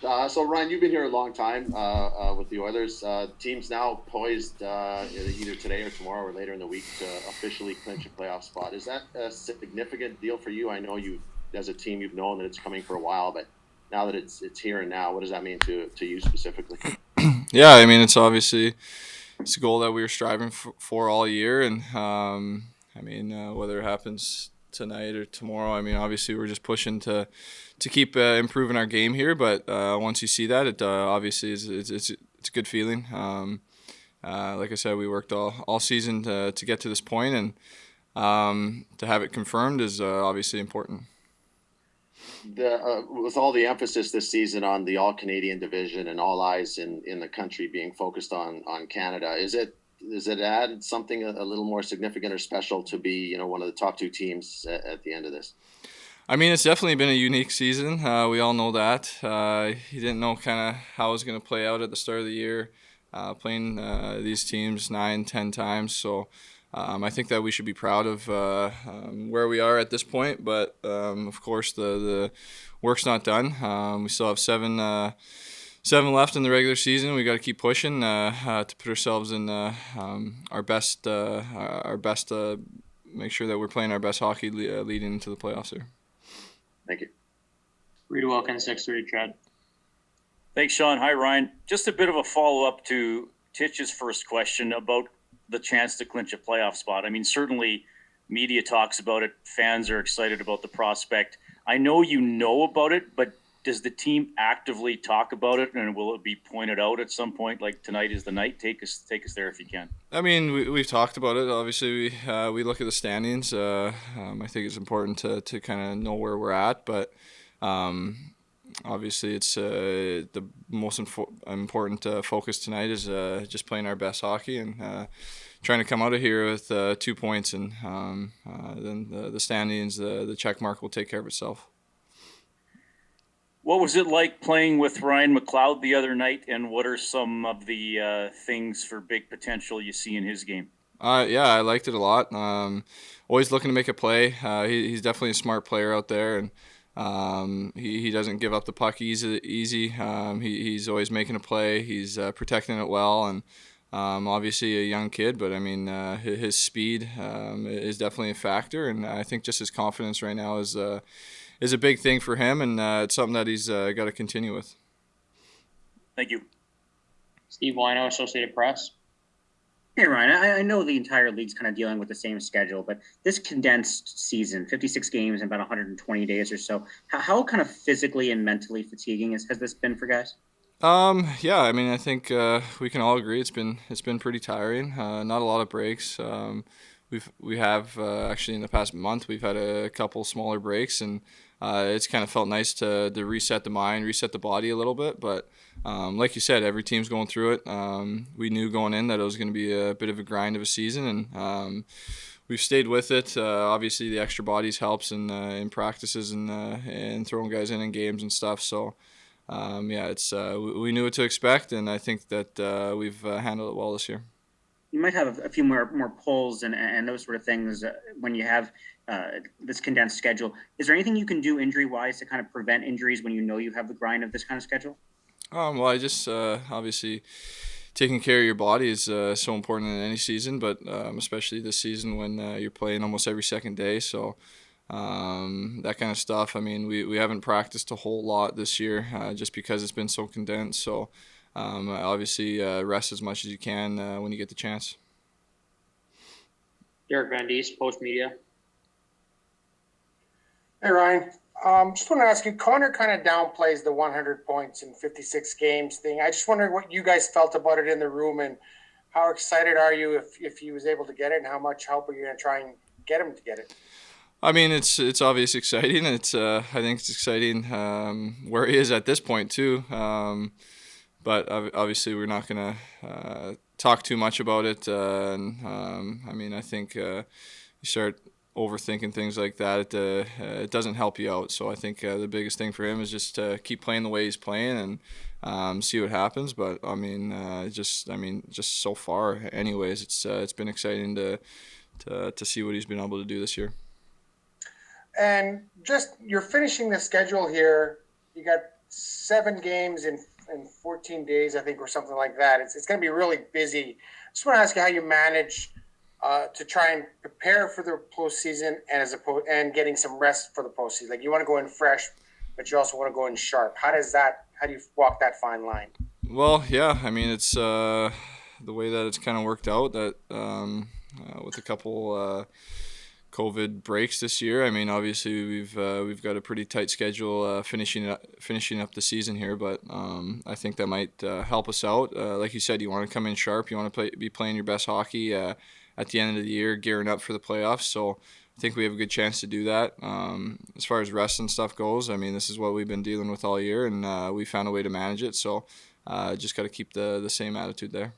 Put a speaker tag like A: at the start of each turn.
A: So Ryan, you've been here a long time with the Oilers. Team's now poised either today or tomorrow or later in the week to officially clinch a playoff spot. Is that a significant deal for you? I know you, as a team, you've known that it's coming for a while, but now that it's here and now, what does that mean to you specifically?
B: Yeah, I mean, it's a goal that we were striving for all year, and whether it happens tonight or tomorrow, I mean, obviously we're just pushing to keep improving our game here. But once you see that, it obviously it's a good feeling. Like I said, we worked all season to get to this point, and to have it confirmed is obviously important.
A: With all the emphasis this season on the All Canadian division and all eyes in the country being focused on Canada, does it add something a little more significant or special to be one of the top two teams at the end of this?
B: I mean, it's definitely been a unique season. We all know that. You didn't know kind of how it was going to play out at the start of the year, playing these teams 9, 10 times. So I think that we should be proud of where we are at this point. But of course, the work's not done. We still have seven left in the regular season. We got to keep pushing to put ourselves in our best. Make sure that we're playing our best hockey leading into the playoffs here.
A: Thank you.
C: Reed Wilkins, 6:30 Chad.
D: Thanks, Sean. Hi, Ryan. Just a bit of a follow-up to Titch's first question about the chance to clinch a playoff spot. I mean, certainly media talks about it. Fans are excited about the prospect. I know you know about it, but does the team actively talk about it, and will it be pointed out at some point, like tonight is the night? Take us there if you can.
B: I mean, we've talked about it. Obviously, we look at the standings. I think it's important to kind of know where we're at, but obviously, it's the most important focus tonight is just playing our best hockey and trying to come out of here with 2 points, and then the standings, the check mark will take care of itself.
D: What was it like playing with Ryan McLeod the other night, and what are some of the things for big potential you see in his game?
B: Yeah, I liked it a lot. Always looking to make a play. He's definitely a smart player out there, and he doesn't give up the puck easy. He's always making a play. He's protecting it well, and obviously a young kid, but I mean his speed is definitely a factor, and I think just his confidence right now is a big thing for him, and it's something that he's got to continue with.
D: Thank you.
C: Steve Wino, Associated Press.
E: Hey, Ryan, I know the entire league's kind of dealing with the same schedule, but this condensed season, 56 games in about 120 days or so, how kind of physically and mentally fatiguing has this been for guys?
B: Yeah, I mean, I think we can all agree it's been pretty tiring. Not a lot of breaks. We have actually in the past month we've had a couple smaller breaks, and it's kind of felt nice to reset the mind, reset the body a little bit. But like you said, every team's going through it. We knew going in that it was going to be a bit of a grind of a season, and we've stayed with it. Obviously, the extra bodies helps in practices and throwing guys in games and stuff. So yeah, it's we knew what to expect, and I think that we've handled it well this year.
E: You might have a few more polls and those sort of things when you have this condensed schedule. Is there anything you can do injury-wise to kind of prevent injuries when you know you have the grind of this kind of schedule?
B: Well, I just obviously taking care of your body is so important in any season, but especially this season when you're playing almost every second day. So that kind of stuff. I mean, we haven't practiced a whole lot this year just because it's been so condensed. So obviously rest as much as you can when you get the chance.
C: Derek Van Diest, Post Media.
F: Hey, Ryan. Just want to ask you, Connor kind of downplays the 100 points in 56 games thing. I just wondered what you guys felt about it in the room, and how excited are you if he was able to get it, and how much help are you going to try and get him to get it?
B: I mean, it's obviously exciting. It's I think it's exciting where he is at this point too. But obviously, we're not going to talk too much about it. I mean, I think you start overthinking things like that, it doesn't help you out. So I think the biggest thing for him is just to keep playing the way he's playing and see what happens. But I mean, just so far, anyways, it's been exciting to see what he's been able to do this year.
F: And just you're finishing the schedule here. You got 7 games in 14 days, I think, or something like that. It's going to be really busy. Just want to ask you how you manage to try and prepare for the postseason and getting some rest for the postseason. Like, you want to go in fresh, but you also want to go in sharp. How do you walk that fine line?
B: Well, yeah, I mean, it's the way that it's kind of worked out that with a couple COVID breaks this year. I mean, obviously we've got a pretty tight schedule finishing up the season here, but I think that might help us out. Like you said, you want to come in sharp. You want to be playing your best hockey at the end of the year, gearing up for the playoffs. So I think we have a good chance to do that. As far as rest and stuff goes, I mean, this is what we've been dealing with all year, and we found a way to manage it. So just got to keep the same attitude there.